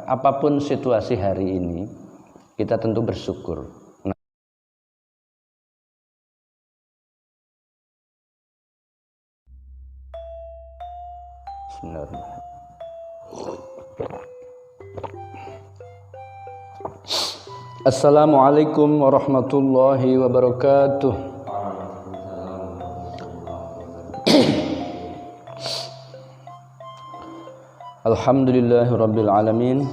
apapun situasi hari ini, kita tentu bersyukur. Bismillahirrahmanirrahim. Assalamualaikum warahmatullahi wabarakatuh. Alhamdulillahirabbil alamin.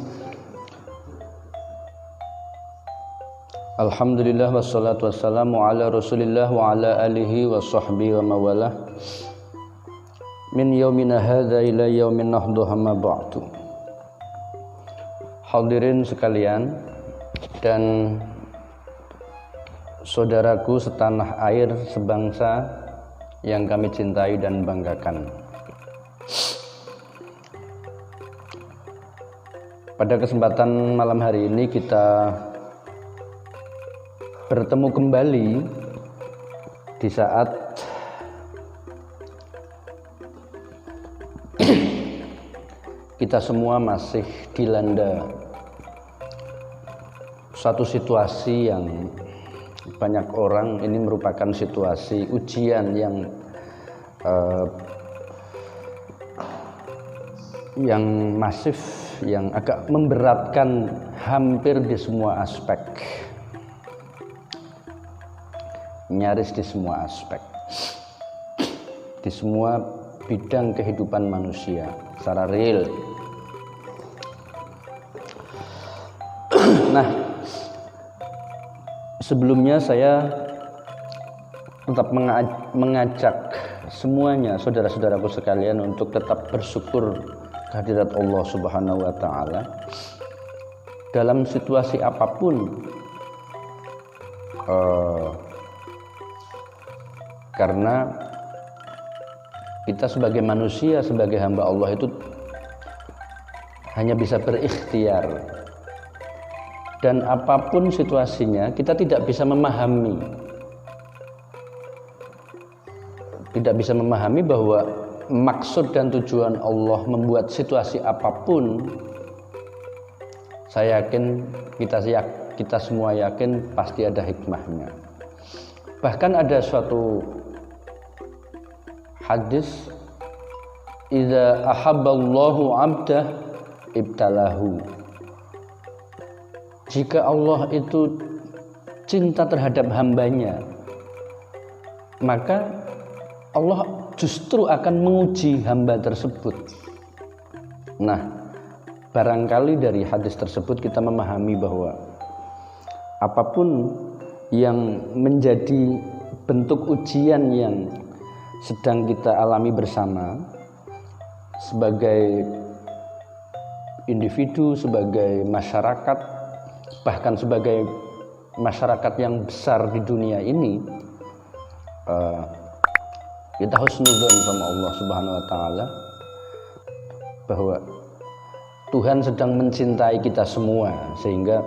Alhamdulillah wassalatu wassalamu ala Rasulillah wa ala alihi wa sahbihi wa mawalah. Min yaumina hadza ila yaumin nahdu amma ba'du. Hadirin sekalian dan saudaraku setanah air sebangsa yang kami cintai dan banggakan. Pada kesempatan malam hari ini kita bertemu kembali di saat kita semua masih dilanda satu situasi yang banyak orang ini merupakan situasi ujian yang masif, yang agak memberatkan hampir di semua aspek, nyaris di semua aspek, di semua bidang kehidupan manusia secara real. Nah, sebelumnya saya tetap mengajak semuanya, saudara-saudaraku sekalian, untuk tetap bersyukur kehadirat Allah Subhanahu wa Ta'ala dalam situasi apapun, karena kita sebagai manusia, sebagai hamba Allah itu hanya bisa berikhtiar, dan apapun situasinya kita tidak bisa memahami bahwa maksud dan tujuan Allah membuat situasi apapun. Saya yakin, kita semua yakin pasti ada hikmahnya. Bahkan ada suatu hadis, idza ahabballahu 'abdah ibtalahu. Jika Allah itu cinta terhadap hambanya, maka Allah justru akan menguji hamba tersebut. Nah, barangkali dari hadis tersebut kita memahami bahwa apapun yang menjadi bentuk ujian yang sedang kita alami bersama sebagai individu, sebagai masyarakat, bahkan sebagai masyarakat yang besar di dunia ini, kita husnudzon sama Allah Subhanahu wa Ta'ala bahwa Tuhan sedang mencintai kita semua, sehingga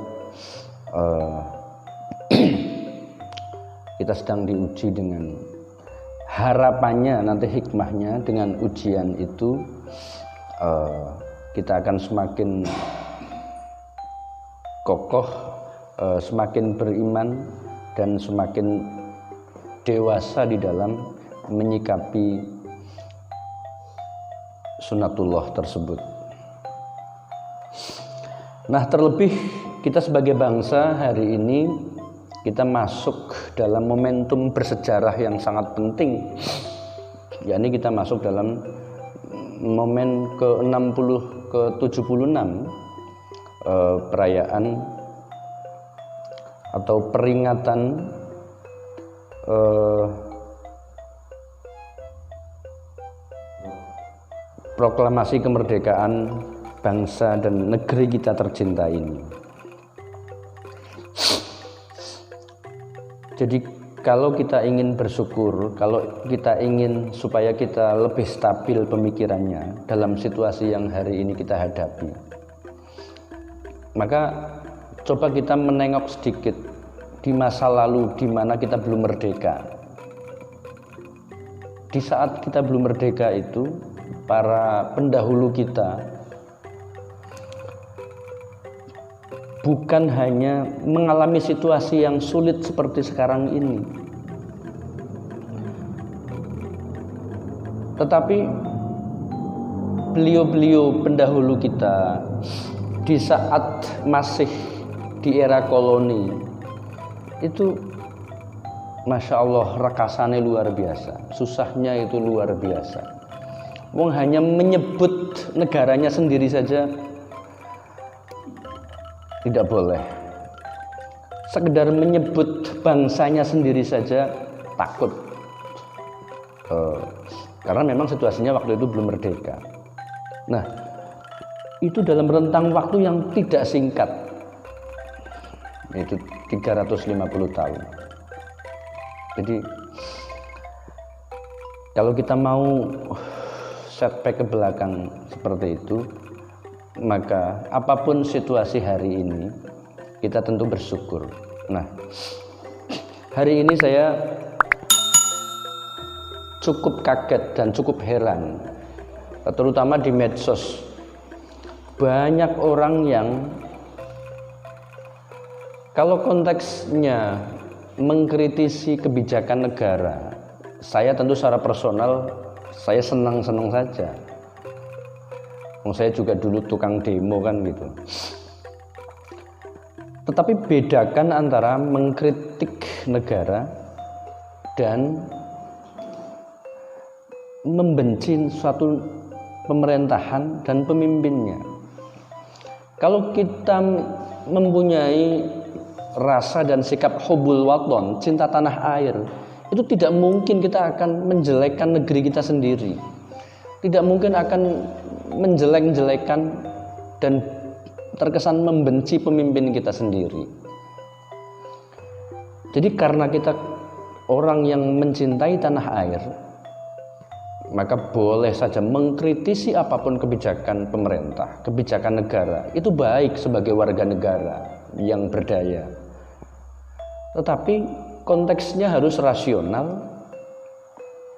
kita sedang diuji dengan harapannya nanti hikmahnya, dengan ujian itu kita akan semakin kokoh, semakin beriman, dan semakin dewasa di dalam menyikapi sunatullah tersebut. Nah, terlebih kita sebagai bangsa hari ini, kita masuk dalam momentum bersejarah yang sangat penting, yakni kita masuk dalam momen ke-60 ke-76 perayaan atau peringatan proklamasi kemerdekaan bangsa dan negeri kita tercinta ini. Jadi kalau kita ingin bersyukur, kalau kita ingin supaya kita lebih stabil pemikirannya dalam situasi yang hari ini kita hadapi, maka coba kita menengok sedikit di masa lalu di mana kita belum merdeka. Di saat kita belum merdeka itu, para pendahulu kita bukan hanya mengalami situasi yang sulit seperti sekarang ini, tetapi beliau-beliau pendahulu kita di saat masih di era koloni itu, Masya Allah, rekasannya luar biasa, susahnya itu luar biasa. Wong hanya menyebut negaranya sendiri saja tidak boleh, sekedar menyebut bangsanya sendiri saja takut, karena memang situasinya waktu itu belum merdeka. Nah, itu dalam rentang waktu yang tidak singkat, yaitu 350 tahun. Jadi kalau kita mau setback ke belakang seperti itu, maka apapun situasi hari ini kita tentu bersyukur. Nah, hari ini saya cukup kaget dan cukup heran, terutama di medsos. Banyak orang yang kalau konteksnya mengkritisi kebijakan negara, saya tentu secara personal saya senang-senang saja. Saya juga dulu tukang demo kan gitu. Tetapi bedakan antara mengkritik negara dan membenci suatu pemerintahan dan pemimpinnya. Kalau kita mempunyai rasa dan sikap hubul waton, cinta tanah air, itu tidak mungkin kita akan menjelekkan negeri kita sendiri, tidak mungkin akan menjelek-jelekan dan terkesan membenci pemimpin kita sendiri. Jadi karena kita orang yang mencintai tanah air, maka boleh saja mengkritisi apapun kebijakan pemerintah, kebijakan negara. Itu baik sebagai warga negara yang berdaya. Tetapi konteksnya harus rasional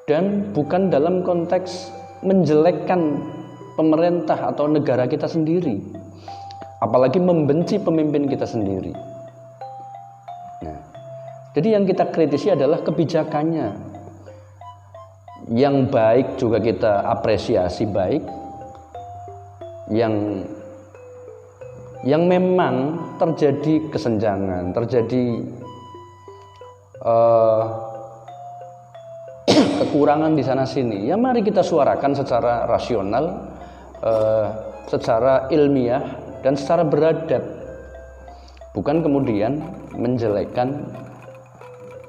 dan bukan dalam konteks menjelekkan pemerintah atau negara kita sendiri, apalagi membenci pemimpin kita sendiri. Nah, jadi yang kita kritisi adalah kebijakannya. Yang baik juga kita apresiasi baik, yang memang terjadi kesenjangan, terjadi kekurangan di sana sini, ya mari kita suarakan secara rasional, secara ilmiah dan secara beradab, bukan kemudian menjelekkan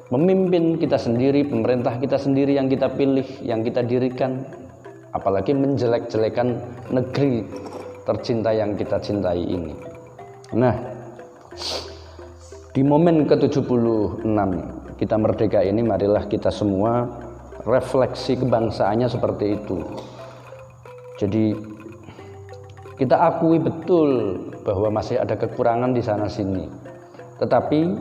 memimpin kita sendiri, pemerintah kita sendiri yang kita pilih, yang kita dirikan, apalagi menjelek-jelekan negeri tercinta yang kita cintai ini. Nah, di momen ke-76 kita merdeka ini, marilah kita semua refleksi kebangsaannya seperti itu. Jadi kita akui betul bahwa masih ada kekurangan di sana sini, tetapi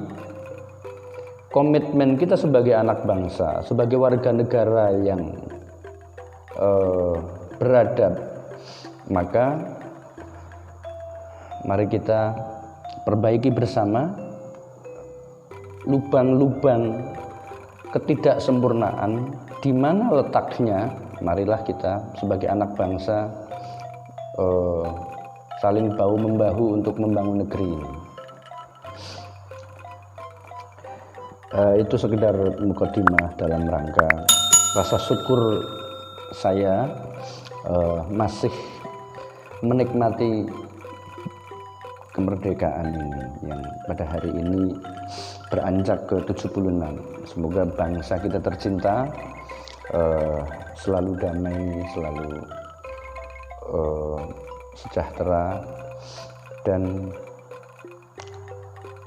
komitmen kita sebagai anak bangsa, sebagai warga negara yang beradab, maka mari kita perbaiki bersama lubang-lubang ketidaksempurnaan di mana letaknya. Marilah kita sebagai anak bangsa saling bahu-membahu untuk membangun negeri ini. Itu sekedar mukadimah dalam rangka rasa syukur saya masih menikmati kemerdekaan ini yang pada hari ini beranjak ke 76. Semoga bangsa kita tercinta selalu damai, selalu sejahtera, dan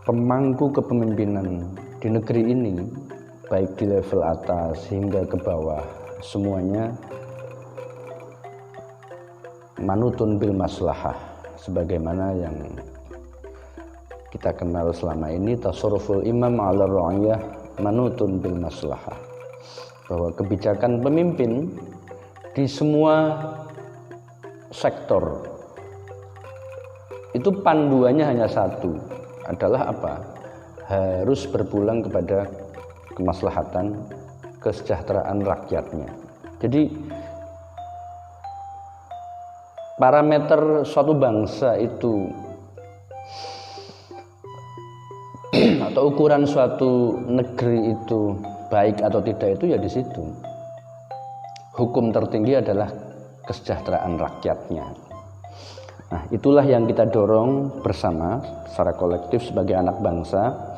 pemangku kepemimpinan di negeri ini, baik di level atas hingga ke bawah, semuanya manutun bil maslahah, sebagaimana yang kita kenal selama ini, tasarruful imam ala ra'iyah manutun bil maslahah, bahwa kebijakan pemimpin di semua sektor itu panduannya hanya satu, adalah apa? Harus berpulang kepada kemaslahatan, kesejahteraan rakyatnya. Jadi parameter suatu bangsa itu atau ukuran suatu negeri itu baik atau tidak itu ya di situ. Hukum tertinggi adalah kesejahteraan rakyatnya. Nah, itulah yang kita dorong bersama secara kolektif sebagai anak bangsa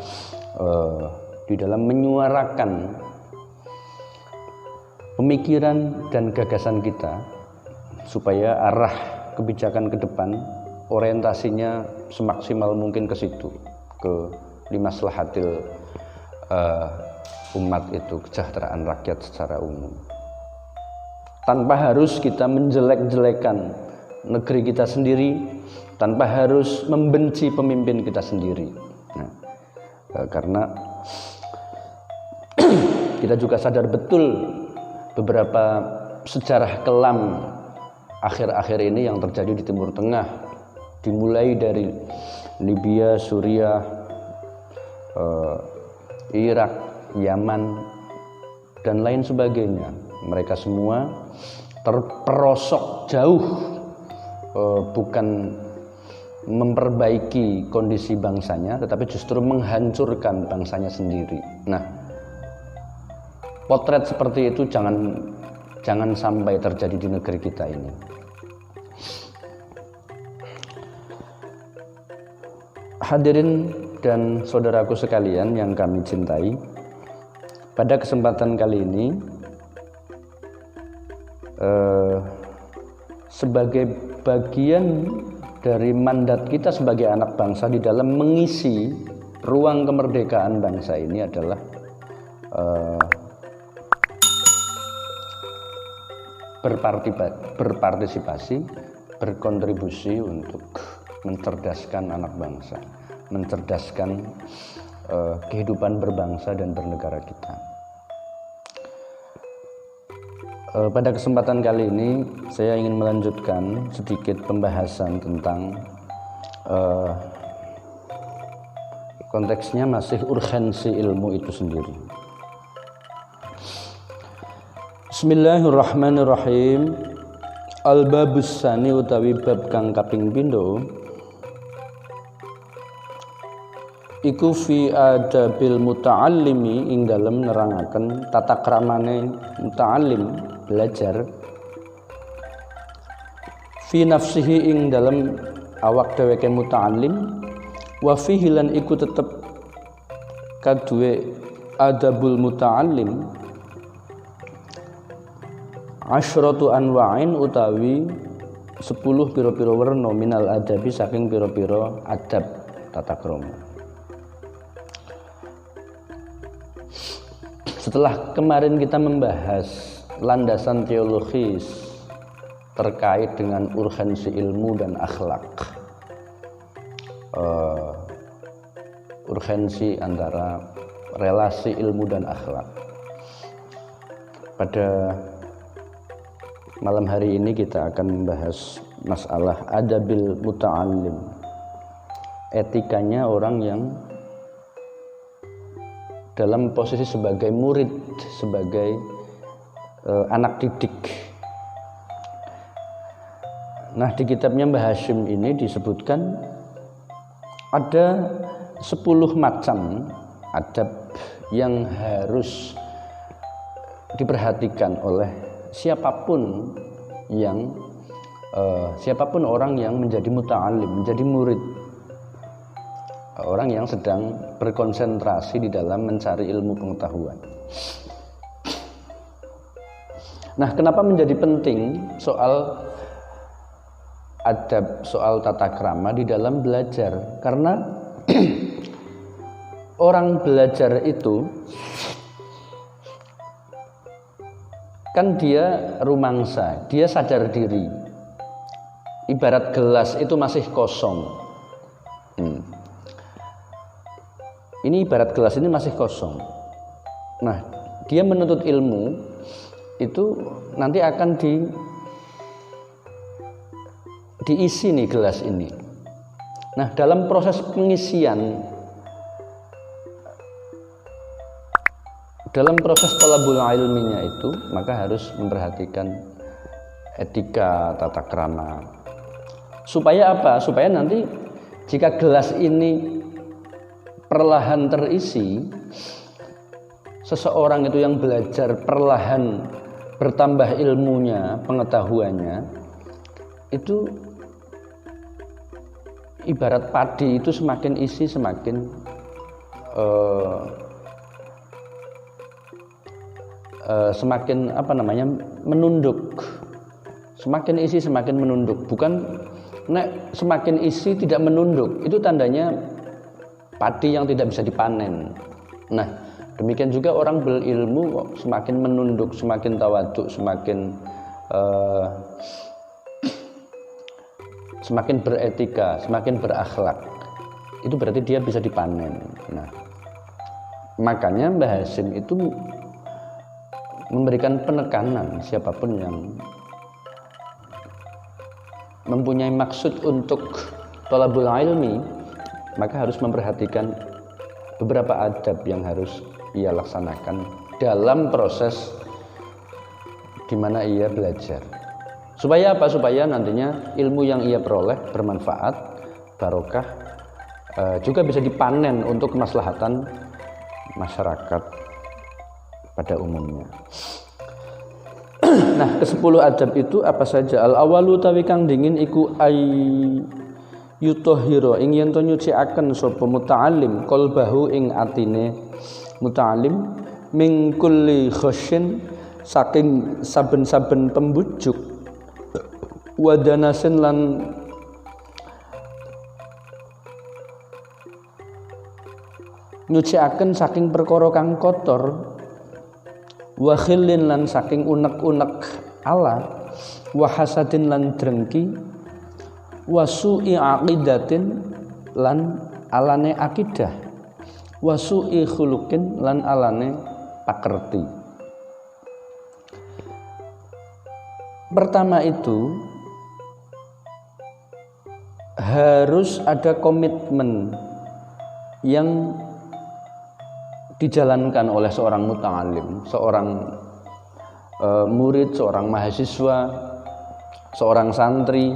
di dalam menyuarakan pemikiran dan gagasan kita supaya arah kebijakan ke depan orientasinya semaksimal mungkin ke situ, ke limaslahatil umat itu, kesejahteraan rakyat secara umum. Tanpa harus kita menjelek-jelekan negeri kita sendiri, tanpa harus membenci pemimpin kita sendiri. Nah, karena kita juga sadar betul beberapa sejarah kelam akhir-akhir ini yang terjadi di Timur Tengah, dimulai dari Libya, Suriah, Irak, Yaman, dan lain sebagainya. Mereka semua terperosok jauh, bukan memperbaiki kondisi bangsanya, tetapi justru menghancurkan bangsanya sendiri. Nah, potret seperti itu jangan sampai terjadi di negeri kita ini. Hadirin dan saudaraku sekalian yang kami cintai, pada kesempatan kali ini sebagai bagian dari mandat kita sebagai anak bangsa di dalam mengisi ruang kemerdekaan bangsa ini adalah berpartisipasi, berkontribusi untuk mencerdaskan anak bangsa, mencerdaskan kehidupan berbangsa dan bernegara kita. Pada kesempatan kali ini saya ingin melanjutkan sedikit pembahasan tentang konteksnya masih urgensi ilmu itu sendiri. Bismillahirrahmanirrahim. Al-babus sani utawi bab kang kaping pindho iku fi adabil muta'allimi ing dalem nerangaken tata kramane muta'allim belajar, fi nafsihi ing dalem awak dheweke muta'allim, wa fihi lan iku tetep kaduwe adabul muta'allim asyratu anwa'in utawi 10 pira-pira werna minal adabi saking pira-pira adab tata krama. Setelah kemarin kita membahas landasan teologis terkait dengan urgensi ilmu dan akhlak, urgensi antara relasi ilmu dan akhlak, pada malam hari ini kita akan membahas masalah adabil muta'allim, etikanya orang yang dalam posisi sebagai murid, sebagai anak didik. Nah, di kitabnya Mbah Hashim ini disebutkan ada 10 macam adab yang harus diperhatikan oleh siapapun orang yang menjadi muta'alim, menjadi murid, orang yang sedang berkonsentrasi di dalam mencari ilmu pengetahuan. Nah, kenapa menjadi penting soal adab, soal tata krama di dalam belajar? Karena orang belajar itu kan dia rumangsa, dia sadar diri. Ibarat gelas itu masih kosong. Ini ibarat gelas ini masih kosong. Nah, dia menuntut ilmu itu nanti akan diisi nih gelas ini. Nah, dalam proses pengisian, dalam proses thalabul ilminya itu, maka harus memperhatikan etika, tata krama. Supaya apa? Supaya nanti jika gelas ini perlahan terisi, seseorang itu yang belajar perlahan bertambah ilmunya, pengetahuannya, itu ibarat padi itu semakin isi semakin semakin menunduk. Semakin isi semakin menunduk. Bukan semakin isi tidak menunduk, itu tandanya padi yang tidak bisa dipanen. Nah, demikian juga orang berilmu semakin menunduk, semakin tawaduk, semakin beretika, semakin berakhlak, itu berarti dia bisa dipanen. Nah, makanya Mbah Hasyim itu memberikan penekanan siapapun yang mempunyai maksud untuk thalabul ilmi, maka harus memperhatikan beberapa adab yang harus ia laksanakan dalam proses di mana ia belajar. Supaya apa? Supaya nantinya ilmu yang ia peroleh bermanfaat, barokah, juga bisa dipanen untuk kemaslahatan masyarakat pada umumnya. Nah, ke-10 adab itu apa saja? Al-awalu tawi kang dingin iku yutahhira ing yen to nyucikaken sapa muta'allim qalbahu ing atine muta'allim min kulli khasyin saking saben-saben pembujuk wadanasin lan nyucikaken saking perkara kang kotor, wa khillin lan saking unek-unek ala, wa hasadin lan drengki, wa su'i aqidatin lan alane akidah, wa su'i khuluqin lan alane pakerti. Pertama itu harus ada komitmen yang dijalankan oleh seorang muta'alim, seorang murid, seorang mahasiswa, seorang santri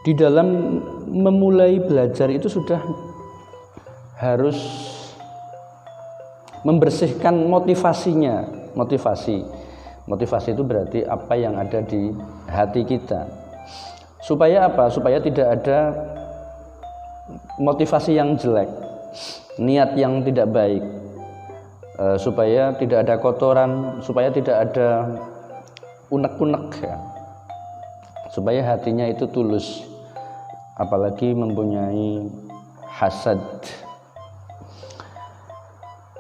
di dalam memulai belajar itu sudah harus membersihkan motivasinya. Motivasi itu berarti apa yang ada di hati kita. Supaya apa? Supaya tidak ada motivasi yang jelek, niat yang tidak baik, supaya tidak ada kotoran, supaya tidak ada unek-unek ya. Supaya hatinya itu tulus, apalagi mempunyai hasad.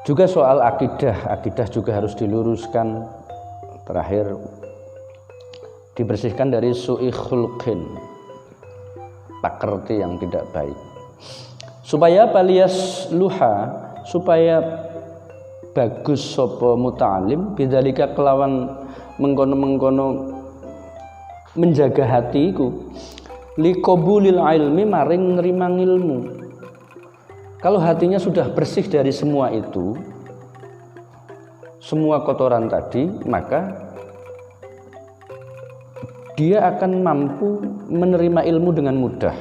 Juga soal akidah juga harus diluruskan. Terakhir, dibersihkan dari su'i khulqin, pakerti yang tidak baik. Supaya palias luha, supaya bagus sapa muta'alim bidzalika kelawan mengkono-mengkono menjaga hatiku liqabulil ilmi maring nerima ilmu. Kalau hatinya sudah bersih dari semua itu, semua kotoran tadi, maka dia akan mampu menerima ilmu dengan mudah.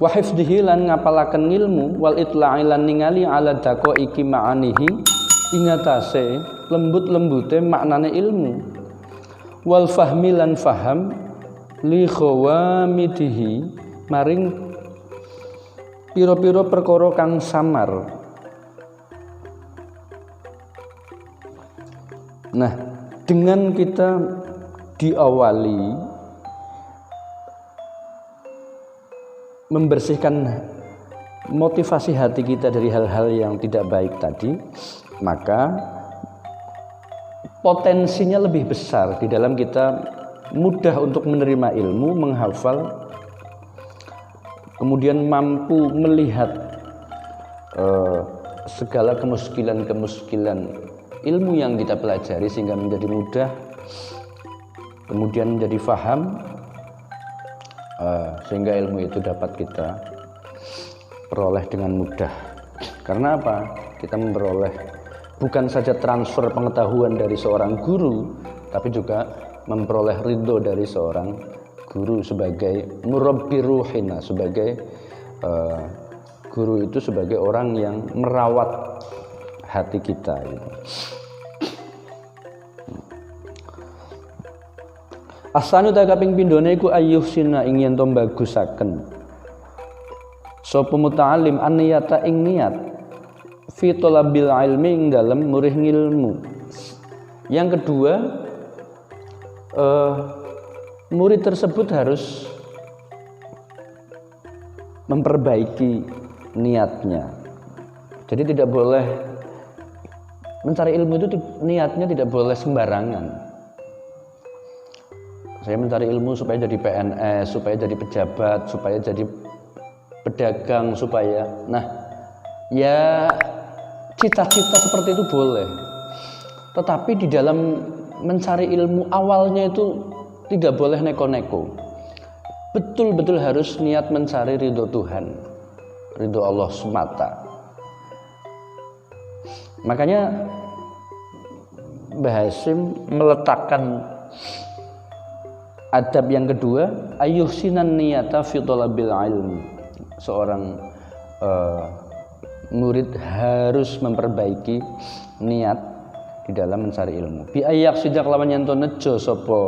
Wa hifdhihi lan ngapalaken ilmu wal itla'i lan ningali ala daqaiqi ma'anihi ingatase lembut-lembute maknane ilmu. Wal fahmi lan faham li khawamidihi maring pira-pira perkara kang samar. Nah, dengan kita diawali membersihkan motivasi hati kita dari hal-hal yang tidak baik tadi, maka potensinya lebih besar di dalam kita mudah untuk menerima ilmu, menghafal, kemudian mampu melihat segala kemuskilan-kemuskilan ilmu yang kita pelajari sehingga menjadi mudah, kemudian menjadi faham, sehingga ilmu itu dapat kita peroleh dengan mudah. Karena apa? Kita memperoleh bukan saja transfer pengetahuan dari seorang guru, tapi juga memperoleh ridho dari seorang guru sebagai murabbi ruhina, sebagai guru itu sebagai orang yang merawat hati kita gitu. Asanu ta kaping pindhone iku ayyuh sina ing yen to bagusaken sapa muta'allim anniyata ing niat fi talabil ilmi ing dalem murih ngilmu. Yang kedua, murid tersebut harus memperbaiki niatnya. Jadi tidak boleh mencari ilmu itu niatnya tidak boleh sembarangan. Saya mencari ilmu supaya jadi PNS, supaya jadi pejabat, supaya jadi pedagang, supaya ya cita-cita seperti itu boleh. Tetapi di dalam mencari ilmu awalnya itu tidak boleh neko-neko. Betul-betul harus niat mencari ridho Tuhan, ridho Allah semata. Makanya Mbah Hasyim meletakkan adab yang kedua, ayyuhsinan niyata fi talabil ilmi. Seorang murid harus memperbaiki niat di dalam mencari ilmu. Bi ayyak sejak lawan yen to nejo sapa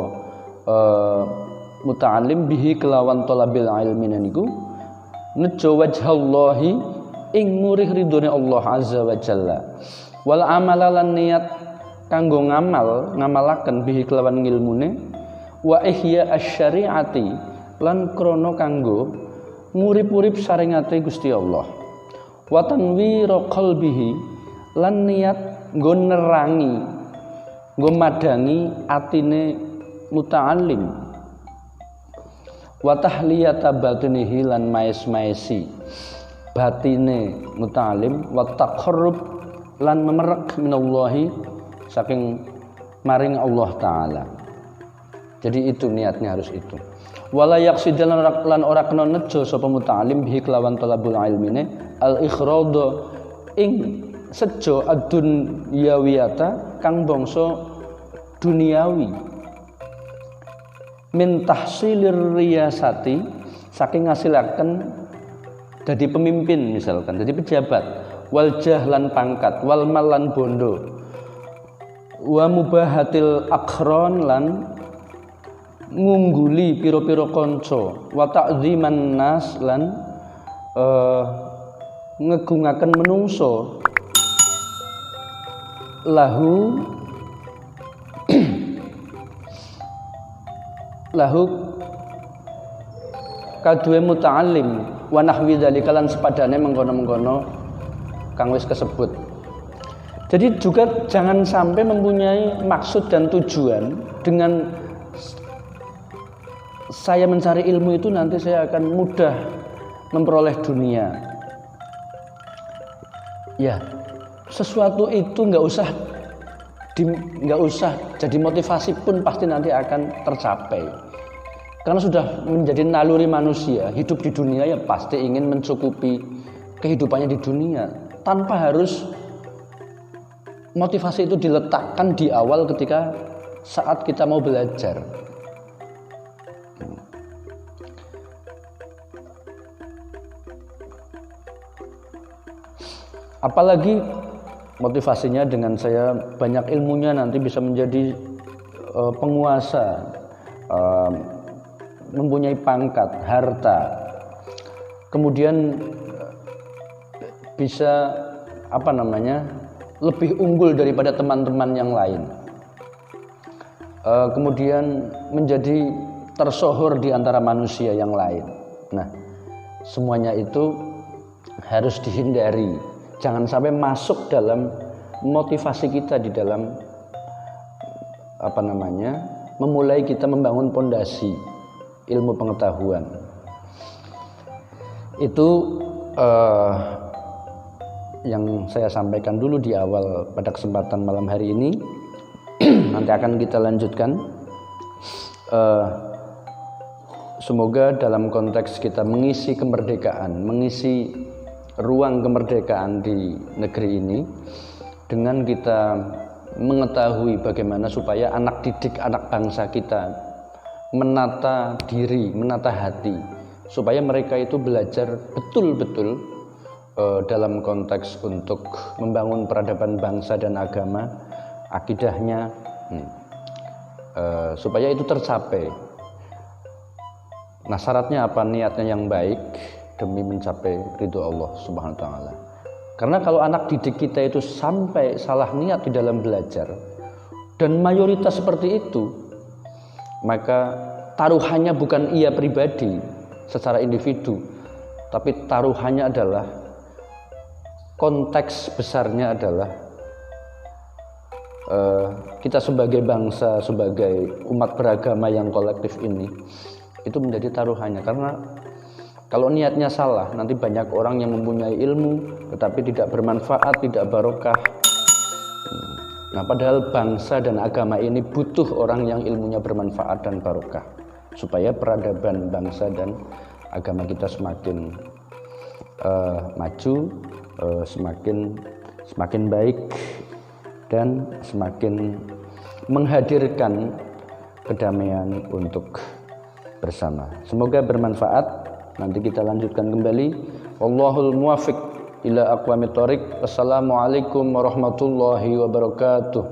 muta'allim bihi kelawan talabil ilmi niku nejo wajhallahi ing murih ridhone Allah azza wa jalla. Wal amalan niat kanggo ngamalaken bihi kelawan ngilmune wa ihya asy-syari'ati lan krana kanggo ngurip-urip saringate Gusti Allah. Wa tanwira qalbihi lan niat nggo nerangi, nggo madangi atine muta'allim. Wa tahliyata batinihi lan maes-maesi batine muta'allim wa taqarrub lan memerek minallahi saking maring Allah taala. Jadi itu niatnya harus itu. Wala yaqsidan lan ora kena nejo sapa muta'allim bihi kelawan talabul ilmine al ikhrada ing sejo ad-dunyawiyata kang bangsa duniawi min tahsilir riyasati saking ngasilaken dadi pemimpin misalkan dadi pejabat wal jahlan pangkat wal malan bondo wa mubahatil akhron lan ngungguli piro-piro konco wa ta'ziman nas lan ngegungaken menungso lahu kaduwe muta'allim wa nahwi dzalika lan sepadane mengkono-mengkono kang wis kesebut. Jadi juga jangan sampai mempunyai maksud dan tujuan dengan saya mencari ilmu itu nanti saya akan mudah memperoleh dunia. Ya, sesuatu itu nggak usah jadi motivasi pun pasti nanti akan tercapai. Karena sudah menjadi naluri manusia, hidup di dunia ya pasti ingin mencukupi kehidupannya di dunia tanpa harus motivasi itu diletakkan di awal ketika saat kita mau belajar. Apalagi motivasinya dengan saya banyak ilmunya nanti bisa menjadi penguasa, mempunyai pangkat, harta, kemudian bisa lebih unggul daripada teman-teman yang lain, kemudian menjadi tersohor di antara manusia yang lain. Nah, semuanya itu harus dihindari. Jangan sampai masuk dalam motivasi kita di dalam memulai kita membangun pondasi ilmu pengetahuan. Itu yang saya sampaikan dulu di awal pada kesempatan malam hari ini. Nanti akan kita lanjutkan. semoga dalam konteks kita mengisi kemerdekaan, mengisi ruang kemerdekaan di negeri ini, dengan kita mengetahui bagaimana supaya anak didik, anak bangsa kita menata diri, menata hati, supaya mereka itu belajar betul-betul dalam konteks untuk membangun peradaban bangsa dan agama, akidahnya, supaya itu tercapai. Nah, syaratnya apa? Niatnya yang baik demi mencapai ridho Allah Subhanahu wa taala. Karena kalau anak didik kita itu sampai salah niat di dalam belajar, dan mayoritas seperti itu, maka taruhannya bukan ia pribadi secara individu, tapi taruhannya adalah konteks besarnya adalah kita sebagai bangsa, sebagai umat beragama yang kolektif ini, itu menjadi taruhannya. Karena kalau niatnya salah, nanti banyak orang yang mempunyai ilmu tetapi tidak bermanfaat, tidak barokah. Nah, padahal bangsa dan agama ini butuh orang yang ilmunya bermanfaat dan barokah, supaya peradaban bangsa dan agama kita semakin maju, semakin baik, dan semakin menghadirkan kedamaian untuk bersama. Semoga bermanfaat. Nanti kita lanjutkan kembali. Wallahul muwaffiq ila aqwamit thoriq. Wassalamualaikum warahmatullahi wabarakatuh.